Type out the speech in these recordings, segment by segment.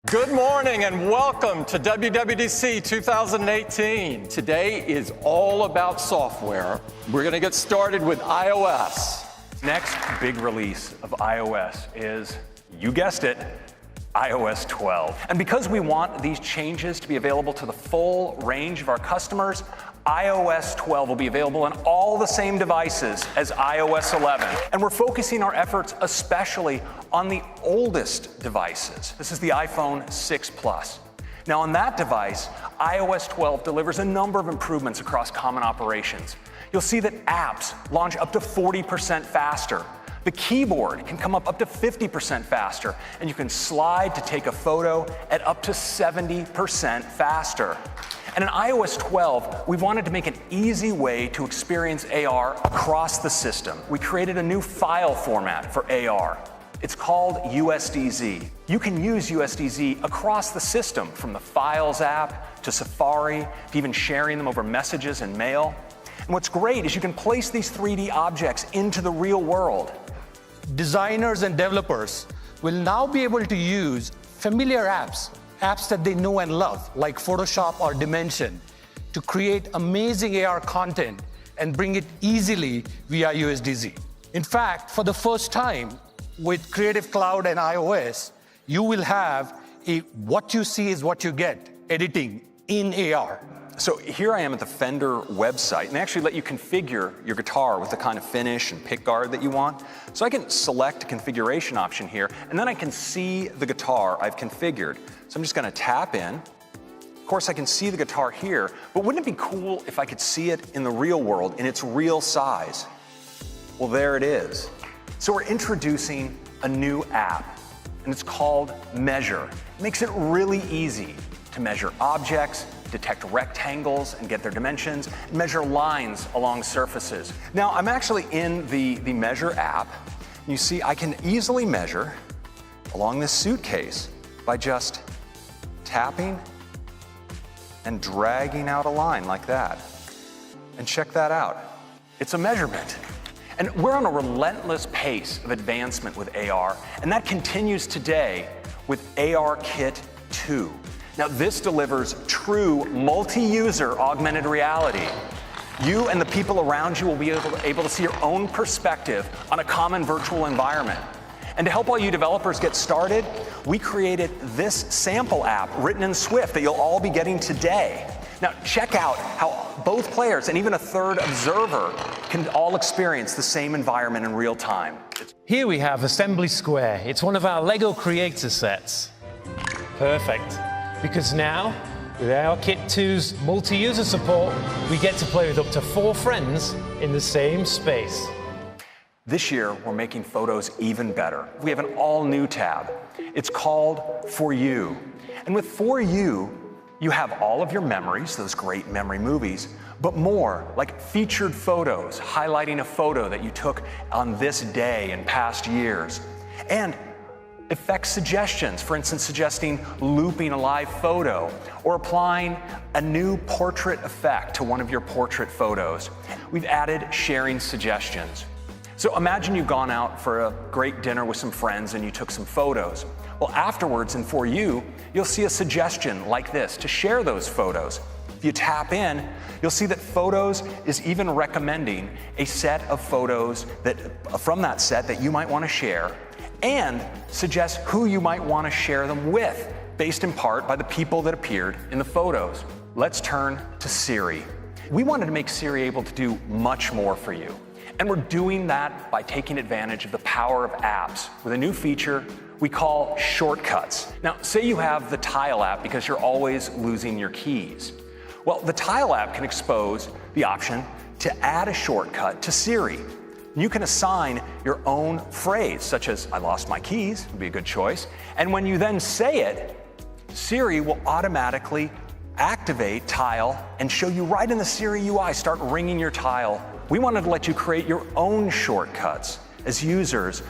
Good morning and welcome to WWDC 2018. Today is all about software. We're going to get started with iOS. Next big release of iOS is, you guessed it, iOS 12. And because we want these changes to be available to the full range of our customers, iOS 12 will be available on all the same devices as iOS 11. And we're focusing our efforts especially on the oldest devices. This is the iPhone 6 Plus. Now on that device, iOS 12 delivers a number of improvements across common operations. You'll see that apps launch up to 40% faster. The keyboard can come up to 50% faster, and you can slide to take a photo at up to 70% faster. And in iOS 12, we've wanted to make an easy way to experience AR across the system. We created a new file format for AR. It's called USDZ. You can use USDZ across the system, from the Files app to Safari, to even sharing them over messages and mail. And what's great is you can place these 3D objects into the real world. Designers and developers will now be able to use familiar apps that they know and love, like Photoshop or Dimension, to create amazing AR content and bring it easily via USDZ. In fact, for the first time with Creative Cloud and iOS, you will have a what you see is what you get editing in AR. So here I am at the Fender website, and they actually let you configure your guitar with the kind of finish and pickguard that you want. So I can select a configuration option here, and then I can see the guitar I've configured. So I'm just going to tap in. Of course, I can see the guitar here, but wouldn't it be cool if I could see it in the real world, in its real size? Well, there it is. So we're introducing a new app, and it's called Measure. It makes it really easy to measure objects, detect rectangles and get their dimensions, and measure lines along surfaces. Now, I'm actually in the Measure app. You see, I can easily measure along this suitcase by just tapping and dragging out a line like that. And check that out. It's a measurement. And we're on a relentless pace of advancement with AR, and that continues today with ARKit 2. Now, this delivers true multi-user augmented reality. You and the people around you will be able to see your own perspective on a common virtual environment. And to help all you developers get started, we created this sample app written in Swift that you'll all be getting today. Now, check out how both players and even a third observer can all experience the same environment in real time. Here we have Assembly Square. It's one of our LEGO creator sets. Perfect. Because now, with ARKit 2's multi-user support, we get to play with up to 4 friends in the same space. This year, we're making photos even better. We have an all-new tab. It's called For You. And with For You, you have all of your memories, those great memory movies, but more, like featured photos, highlighting a photo that you took on this day in past years. And effect suggestions, for instance, suggesting looping a live photo or applying a new portrait effect to one of your portrait photos. We've added sharing suggestions. So imagine you've gone out for a great dinner with some friends and you took some photos. Well, afterwards and For You, you'll see a suggestion like this to share those photos. If you tap in, you'll see that Photos is even recommending a set of photos from that set that you might want to share, and suggest who you might want to share them with, based in part by the people that appeared in the photos. Let's turn to Siri. We wanted to make Siri able to do much more for you. And we're doing that by taking advantage of the power of apps with a new feature we call shortcuts. Now, say you have the Tile app because you're always losing your keys. Well, the Tile app can expose the option to add a shortcut to Siri. You can assign your own phrase, such as, "I lost my keys," would be a good choice. And when you then say it, Siri will automatically activate Tile and show you right in the Siri UI, start ringing your Tile. We wanted to let you create your own shortcuts as users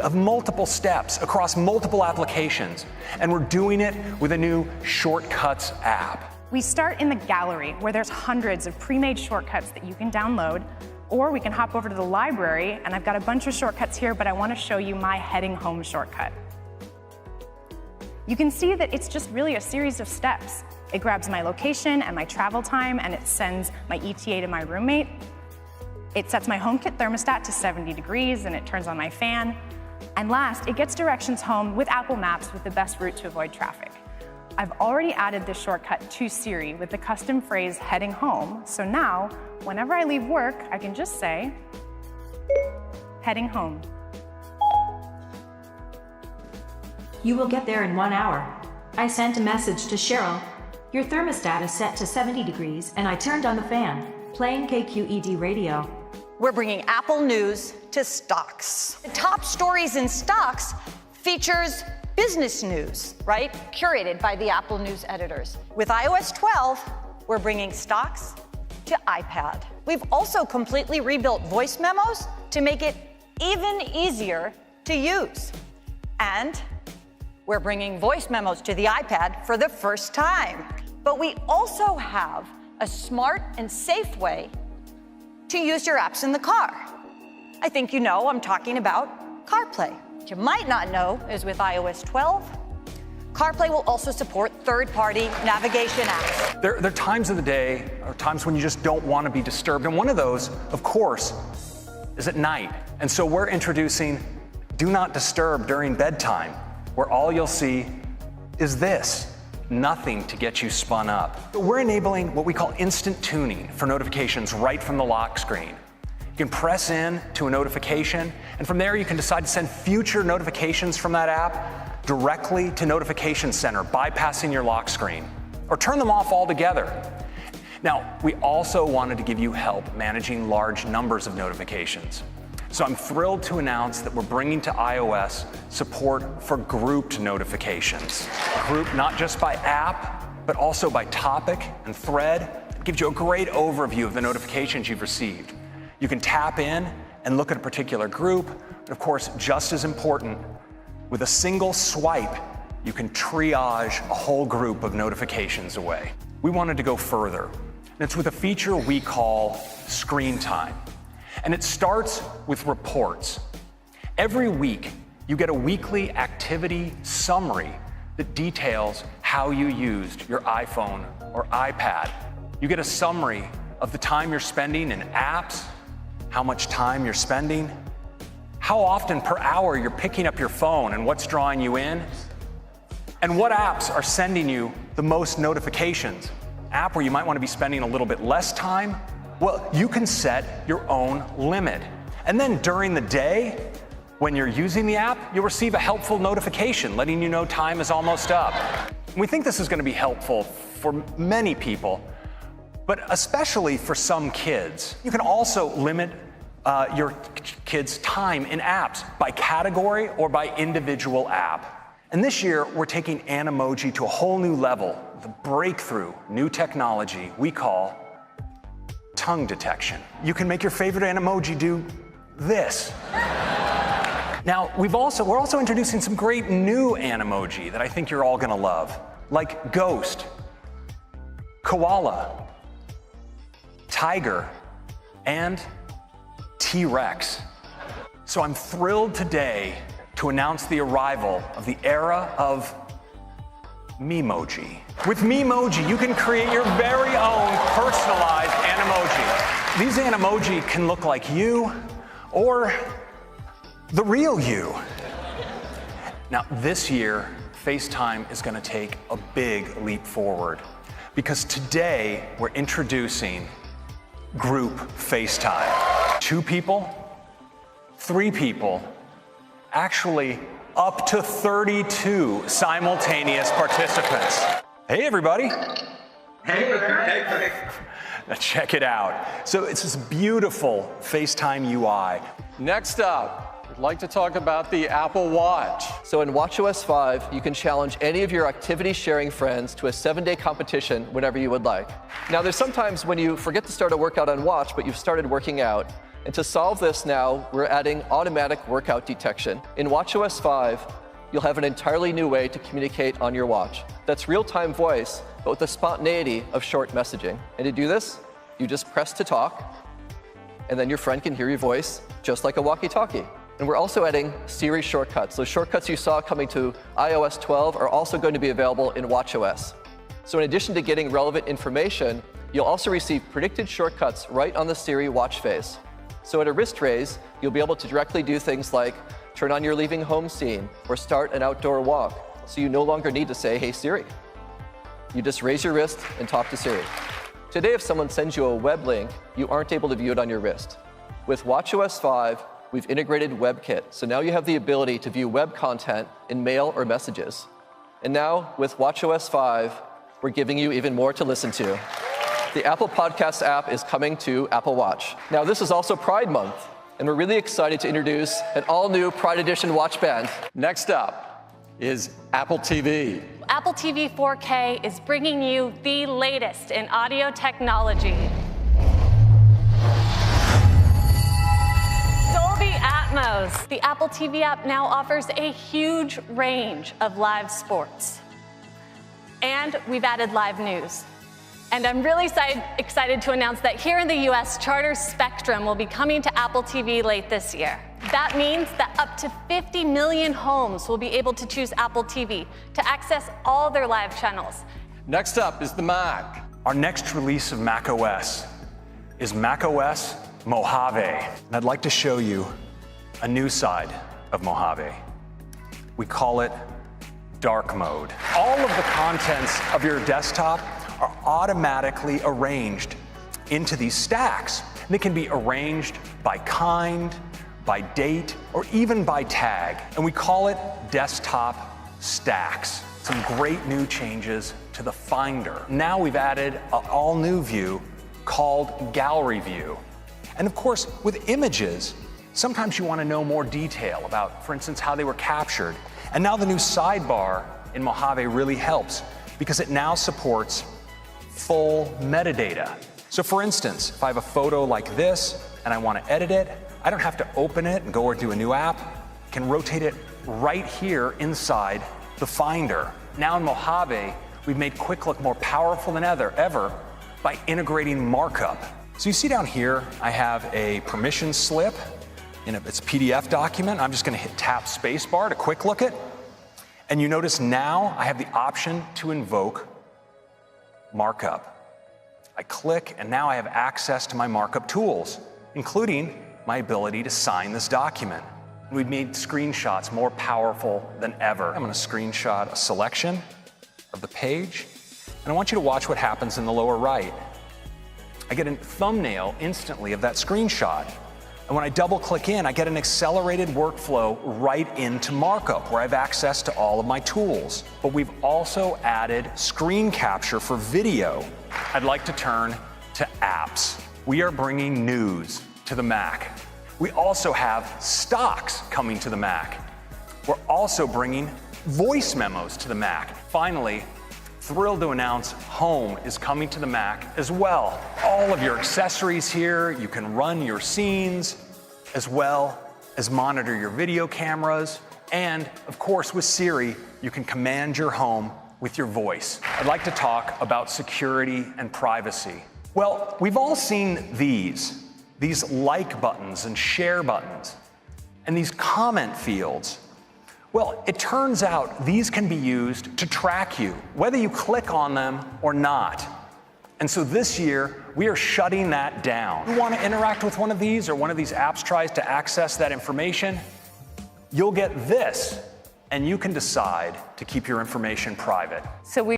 of multiple steps across multiple applications. And we're doing it with a new Shortcuts app. We start in the gallery, where there's hundreds of pre-made shortcuts that you can download, or we can hop over to the library, and I've got a bunch of shortcuts here, but I want to show you my heading home shortcut. You can see that it's just really a series of steps. It grabs my location and my travel time, and it sends my ETA to my roommate. It sets my HomeKit thermostat to 70 degrees, and it turns on my fan. And last, it gets directions home with Apple Maps with the best route to avoid traffic. I've already added this shortcut to Siri with the custom phrase heading home, so now, whenever I leave work, I can just say, heading home. You will get there in 1 hour. I sent a message to Cheryl. Your thermostat is set to 70 degrees, and I turned on the fan, playing KQED radio. We're bringing Apple news to Stocks. The top stories in Stocks features business news, right? Curated by the Apple News editors. With iOS 12, we're bringing Stocks to iPad. We've also completely rebuilt voice memos to make it even easier to use. And we're bringing voice memos to the iPad for the first time. But we also have a smart and safe way to use your apps in the car. I think you know I'm talking about CarPlay. What you might not know is with iOS 12, CarPlay will also support third-party navigation apps. There are times of the day, or times when you just don't want to be disturbed, and one of those, of course, is at night. And so we're introducing Do Not Disturb during bedtime, where all you'll see is this. Nothing to get you spun up. But we're enabling what we call instant tuning for notifications right from the lock screen. You can press in to a notification, and from there you can decide to send future notifications from that app directly to Notification Center, bypassing your lock screen, or turn them off altogether. Now, we also wanted to give you help managing large numbers of notifications. So I'm thrilled to announce that we're bringing to iOS support for grouped notifications. Grouped not just by app, but also by topic and thread. It gives you a great overview of the notifications you've received. You can tap in and look at a particular group. And of course, just as important, with a single swipe, you can triage a whole group of notifications away. We wanted to go further, and it's with a feature we call Screen Time. And it starts with reports. Every week, you get a weekly activity summary that details how you used your iPhone or iPad. You get a summary of the time you're spending in apps, how much time you're spending, how often per hour you're picking up your phone and what's drawing you in, and what apps are sending you the most notifications. App where you might want to be spending a little bit less time, well, you can set your own limit. And then during the day, when you're using the app, you'll receive a helpful notification letting you know time is almost up. We think this is going to be helpful for many people, but especially for some kids. You can also limit your kids' time in apps by category or by individual app. And this year, we're taking Animoji to a whole new level, the breakthrough new technology we call tongue detection. You can make your favorite Animoji do this. Now, we're also introducing some great new Animoji that I think you're all gonna love, like ghost, koala, tiger, and T-Rex. So I'm thrilled today to announce the arrival of the era of Memoji. With Memoji, you can create your very own personalized Animoji. These Animoji can look like you or the real you. Now, this year, FaceTime is going to take a big leap forward because today we're introducing group FaceTime. 2 people, 3 people, actually up to 32 simultaneous participants. Hey, everybody. Hey. Now check it out. So it's this beautiful FaceTime UI. Next up, I'd like to talk about the Apple Watch. So in watchOS 5, you can challenge any of your activity-sharing friends to a 7-day competition whenever you would like. Now, there's sometimes when you forget to start a workout on Watch, but you've started working out. And to solve this now, we're adding automatic workout detection. In watchOS 5, you'll have an entirely new way to communicate on your watch. That's real-time voice, but with the spontaneity of short messaging. And to do this, you just press to talk, and then your friend can hear your voice just like a walkie-talkie. And we're also adding Siri shortcuts. Those shortcuts you saw coming to iOS 12 are also going to be available in watchOS. So in addition to getting relevant information, you'll also receive predicted shortcuts right on the Siri watch face. So at a wrist raise, you'll be able to directly do things like turn on your leaving home scene or start an outdoor walk. So you no longer need to say, "Hey Siri." You just raise your wrist and talk to Siri. Today, if someone sends you a web link, you aren't able to view it on your wrist. With watchOS 5, we've integrated WebKit, so now you have the ability to view web content in mail or messages. And now, with watchOS 5, we're giving you even more to listen to. The Apple Podcasts app is coming to Apple Watch. Now, this is also Pride Month, and we're really excited to introduce an all-new Pride Edition watch band. Next up is Apple TV. Apple TV 4K is bringing you the latest in audio technology. Dolby Atmos. The Apple TV app now offers a huge range of live sports. And we've added live news. And I'm really excited to announce that here in the US, Charter Spectrum will be coming to Apple TV late this year. That means that up to 50 million homes will be able to choose Apple TV to access all their live channels. Next up is the Mac. Our next release of macOS is macOS Mojave. And I'd like to show you a new side of Mojave. We call it dark mode. All of the contents of your desktop are automatically arranged into these stacks. They can be arranged by kind, by date, or even by tag. And we call it desktop stacks. Some great new changes to the Finder. Now we've added an all-new view called Gallery View. And of course, with images, sometimes you want to know more detail about, for instance, how they were captured. And now the new sidebar in Mojave really helps because it now supports full metadata. So for instance, if I have a photo like this and I want to edit it, I don't have to open it and go or do a new app. I can rotate it right here inside the Finder. Now in Mojave, we've made Quick Look more powerful than ever by integrating markup. So you see down here, I have a permission slip in its PDF document. I'm just going to tap spacebar to quick look it. And you notice now I have the option to invoke markup. I click, and now I have access to my markup tools, including my ability to sign this document. We've made screenshots more powerful than ever. I'm going to screenshot a selection of the page, and I want you to watch what happens in the lower right. I get a thumbnail instantly of that screenshot. And when I double click in, I get an accelerated workflow right into markup where I have access to all of my tools. But we've also added screen capture for video. I'd like to turn to apps. We are bringing news to the Mac. We also have stocks coming to the Mac. We're also bringing voice memos to the Mac. Finally, thrilled to announce Home is coming to the Mac as well. All of your accessories here, you can run your scenes, as well as monitor your video cameras. And of course, with Siri, you can command your home with your voice. I'd like to talk about security and privacy. Well, we've all seen these like buttons and share buttons, and these comment fields. Well, it turns out these can be used to track you, whether you click on them or not. And so this year, we are shutting that down. You want to interact with one of these, or one of these apps tries to access that information, you'll get this, and you can decide to keep your information private. So we